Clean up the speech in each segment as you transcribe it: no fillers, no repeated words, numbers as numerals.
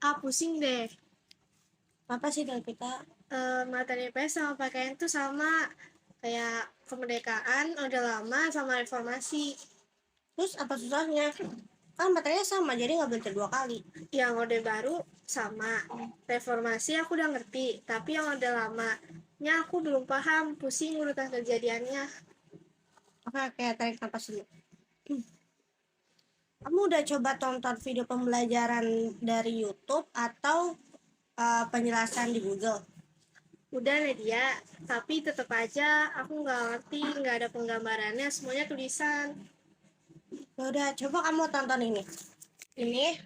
Pusing deh. Apa sih Delvita? Materi IPS sama PKN tuh sama. Kayak kemerdekaan, Orde Lama, sama reformasi. Terus apa susahnya? Kan materinya sama, jadi nggak belajar 2 kali. Yang Orde Baru sama. Reformasi aku udah ngerti, tapi yang Orde Lamanya aku belum paham, pusing urutan kejadiannya. Oke, tarik nafas dulu. Kamu udah coba tonton video pembelajaran dari YouTube atau penjelasan di Google? Udah Nadia, tapi tetap aja aku nggak ngerti, nggak ada penggambarannya, semuanya tulisan. Ya udah, coba kamu tonton ini. Ini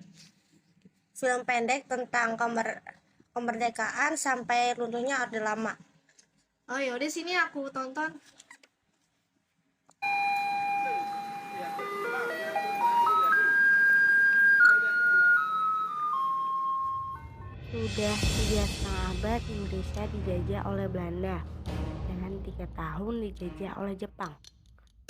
film pendek tentang kemerdekaan sampai runtuhnya Orde Lama. Oh yaudah, sini aku tonton. Sudah 3,5 abad Indonesia dijajah oleh Belanda dan 3 tahun dijajah oleh Jepang.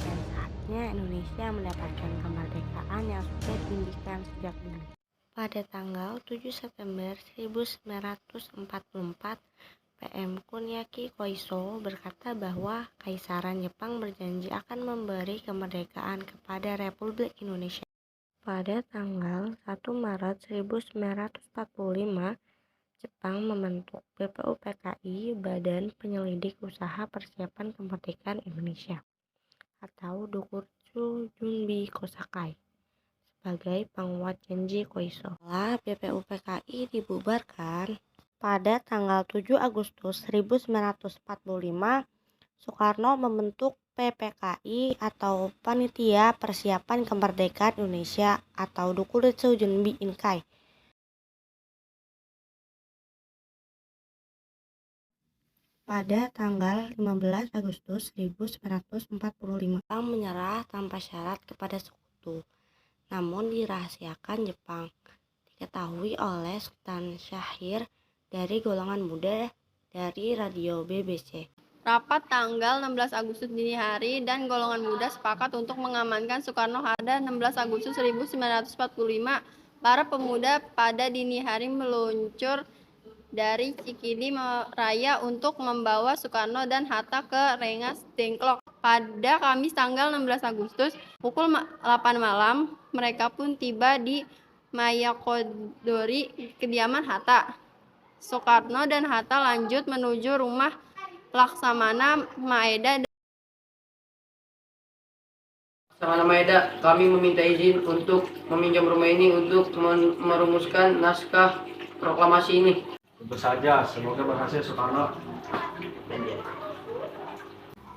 Dan saatnya Indonesia mendapatkan kemerdekaan yang sudah diimpikan sejak dulu. Pada tanggal 7 September 1944, PM Kuniaki Koiso berkata bahwa Kaisaran Jepang berjanji akan memberi kemerdekaan kepada Republik Indonesia. Pada tanggal 1 Maret 1945, Jepang membentuk BPUPKI, Badan Penyelidik Usaha Persiapan Kemerdekaan Indonesia, atau Dokutsu Junbi Kosakai, sebagai penguat janji Koiso. Setelah BPUPKI dibubarkan pada tanggal 7 Agustus 1945, Soekarno membentuk PPKI atau Panitia Persiapan Kemerdekaan Indonesia atau Dokutsu Junbi Inkai. Pada tanggal 15 Agustus 1945, Jepang menyerah tanpa syarat kepada sekutu, namun dirahasiakan Jepang diketahui oleh Sultan Syahrir dari golongan muda dari radio BBC. Rapat tanggal 16 Agustus dini hari dan golongan muda sepakat untuk mengamankan Soekarno-Hatta. 16 Agustus 1945, para pemuda pada dini hari meluncur dari Cikini Raya untuk membawa Soekarno dan Hatta ke Rengas Dengklok. Pada Kamis tanggal 16 Agustus pukul 8 malam, mereka pun tiba di Mayakodori, kediaman Hatta. Soekarno dan Hatta lanjut menuju rumah Laksamana Maeda. Laksamana Maeda, kami meminta izin untuk meminjam rumah ini untuk merumuskan naskah proklamasi ini. Tentu saja, semoga berhasil Soekarno.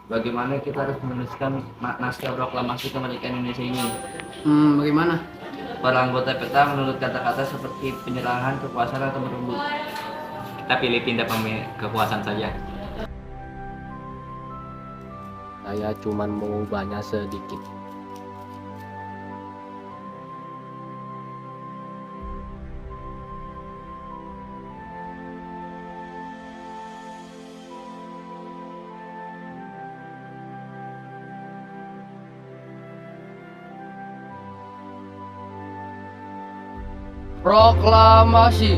Bagaimana kita harus menuliskan naskah proklamasi kemerdekaan Indonesia ini? Bagaimana? Para anggota PETA menurut kata-kata seperti penyerahan kekuasaan atau merebut. Kita pilih pindah kekuasaan saja. Saya cuma mengubahnya sedikit. Proklamasi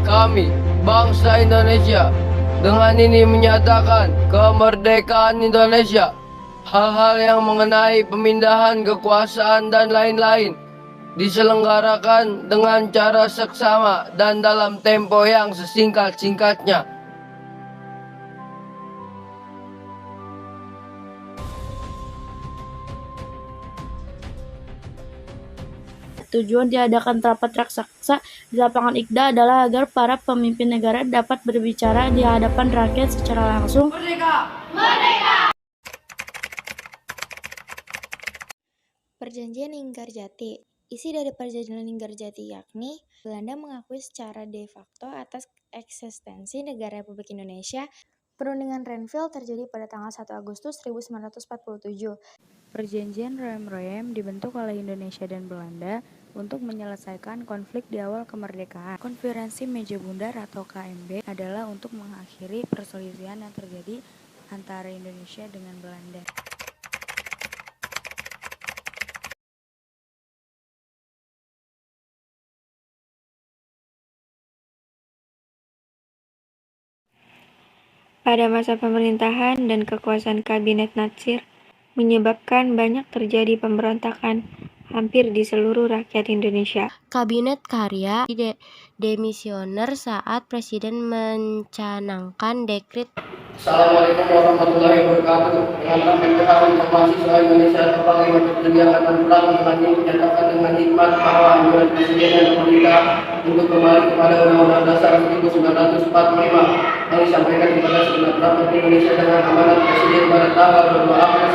kami, bangsa Indonesia, dengan ini menyatakan kemerdekaan Indonesia. Hal-hal yang mengenai pemindahan kekuasaan dan lain-lain diselenggarakan dengan cara seksama dan dalam tempo yang sesingkat-singkatnya. Tujuan diadakan rapat raksasa di lapangan Iqda adalah agar para pemimpin negara dapat berbicara di hadapan rakyat secara langsung. Merdeka! Merdeka! Perjanjian Linggarjati. Isi dari Perjanjian Linggarjati yakni Belanda mengakui secara de facto atas eksistensi negara Republik Indonesia. Perundingan Renville terjadi pada tanggal 1 Agustus 1947. Perjanjian Roem-Roem dibentuk oleh Indonesia dan Belanda untuk menyelesaikan konflik di awal kemerdekaan. Konferensi Meja Bundar atau KMB adalah untuk mengakhiri perselisihan yang terjadi antara Indonesia dengan Belanda. pada masa pemerintahan dan kekuasaan Kabinet Natsir menyebabkan banyak terjadi pemberontakan hampir di seluruh rakyat Indonesia. Kabinet Karya demisioner saat Presiden mencanangkan dekret. Assalamualaikum warahmatullahi wabarakatuh. Dengan Kementerian Informasi Soal Indonesia atau Panglima Tertinggi Angkatan Perang mengenai menyatakan dengan hikmat bahwa anjuran Presiden dan pemerintah untuk kembali kepada Undang-Undang Dasar 1945 yang disampaikan kepada segenap rakyat Indonesia dengan amanat Presiden pada tanggal 2 April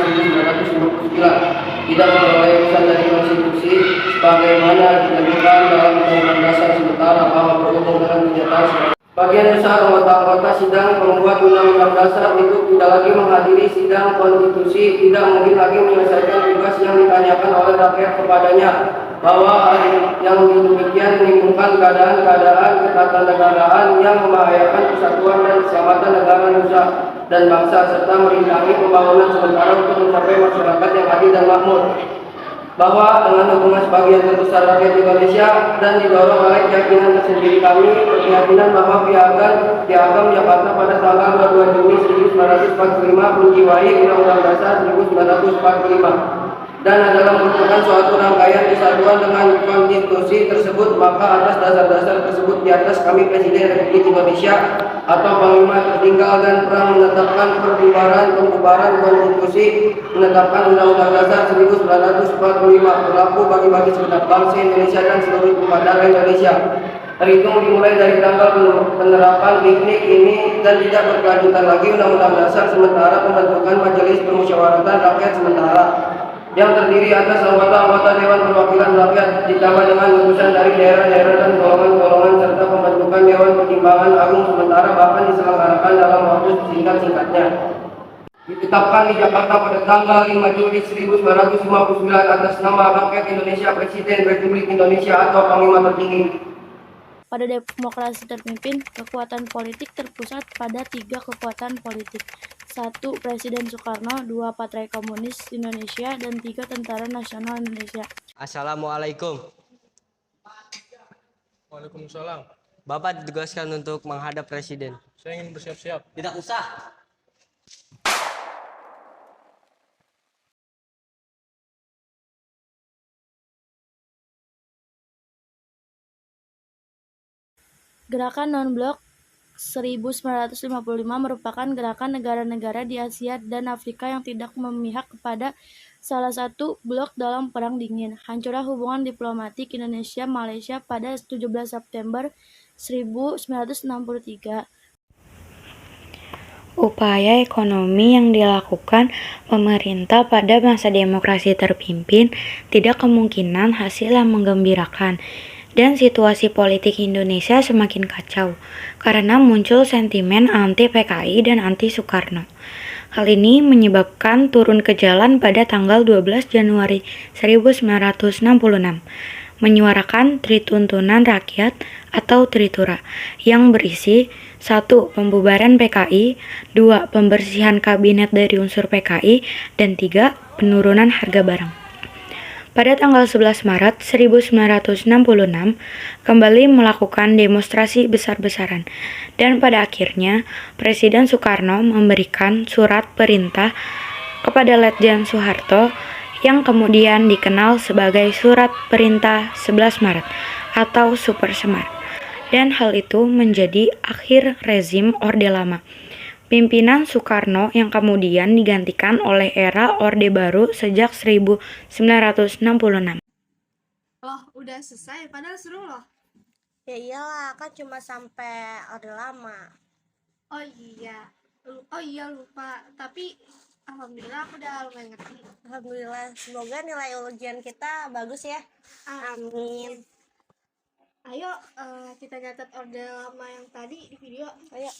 1959 tidak memperoleh urusan dari konstitusi sebagaimana ditentukan dalam Undang-Undang Dasar sementara bahwa berhubung dengan kenyataan bagian besar anggota-anggota sidang pembuat Undang-Undang Dasar itu tidak lagi menghadiri sidang konstitusi, tidak mungkin lagi menyelesaikan tugas yang ditanyakan oleh rakyat kepadanya, bahwa yang demikian menimbulkan keadaan-keadaan ketatanegaraan yang membahayakan persatuan dan keselamatan negara Nusa dan bangsa serta merintangi pembangunan sementara untuk mencapai masyarakat yang adil dan makmur. Bahwa dengan dukungan sebagian terbesar rakyat Indonesia dan didorong oleh keyakinan tersendiri kami, berkeyakinan bahwa Piagam Jakarta pada tanggal 22 Juni 1945 menjiwai Undang-Undang Dasar 1945 dan adalah merupakan suatu rangkaian kesatuan dengan konstitusi tersebut, maka atas dasar-dasar tersebut di atas kami Presiden Republik Indonesia atau Panglima Tertinggal dan Perang menetapkan pembubaran konstitusi, menetapkan Undang-Undang Dasar 1945 berlaku bagi segenap bangsa Indonesia dan seluruh umat darah Indonesia. Terhitung dimulai dari tanggal penerapan piknik ini dan tidak berkelanjutan lagi Undang-Undang Dasar sementara pembentukan Majelis Permusyawaratan Rakyat sementara yang terdiri atas anggota-anggota Dewan Perwakilan Rakyat ditambah dengan utusan dari daerah-daerah dan golongan-golongan serta pembentukan Dewan Pertimbangan Agung sementara bahkan diselenggarakan dalam waktu singkat-singkatnya. Ditetapkan di Jakarta pada tanggal 5 Juli 1959 atas nama rakyat Indonesia Presiden Republik Indonesia atau Panglima Tertinggi. Pada demokrasi terpimpin, kekuatan politik terpusat pada 3 kekuatan politik. 1. Presiden Soekarno, 2. Partai Komunis Indonesia, dan 3. Tentara Nasional Indonesia. Assalamualaikum. Waalaikumsalam. Bapak ditugaskan untuk menghadap Presiden. Saya ingin bersiap-siap. Tidak usah. Gerakan Non-Blok 1955 merupakan gerakan negara-negara di Asia dan Afrika yang tidak memihak kepada salah satu blok dalam Perang Dingin. Hancurnya hubungan diplomatik Indonesia-Malaysia pada 17 September 1963. Upaya ekonomi yang dilakukan pemerintah pada masa demokrasi terpimpin tidak kemungkinan hasil yang menggembirakan. Dan situasi politik Indonesia semakin kacau karena muncul sentimen anti PKI dan anti Soekarno. Hal ini menyebabkan turun ke jalan pada tanggal 12 Januari 1966, menyuarakan Trituntunan Rakyat atau Tritura yang berisi 1. Pembubaran PKI, 2. Pembersihan kabinet dari unsur PKI, dan 3. Penurunan harga barang. Pada tanggal 11 Maret 1966, kembali melakukan demonstrasi besar-besaran, dan pada akhirnya Presiden Soekarno memberikan surat perintah kepada Letjen Soeharto yang kemudian dikenal sebagai Surat Perintah 11 Maret atau Super Semar, dan hal itu menjadi akhir rezim Orde Lama. Pimpinan Soekarno yang kemudian digantikan oleh era Orde Baru sejak 1966. Loh, udah selesai, padahal seru loh. Ya iyalah, kan cuma sampai Orde Lama. Oh iya lupa. Tapi alhamdulillah aku udah lumayan ngerti. Alhamdulillah, semoga nilai ujian kita bagus ya. Amin. Ayo kita nyatet Orde Lama yang tadi di video. Ayo.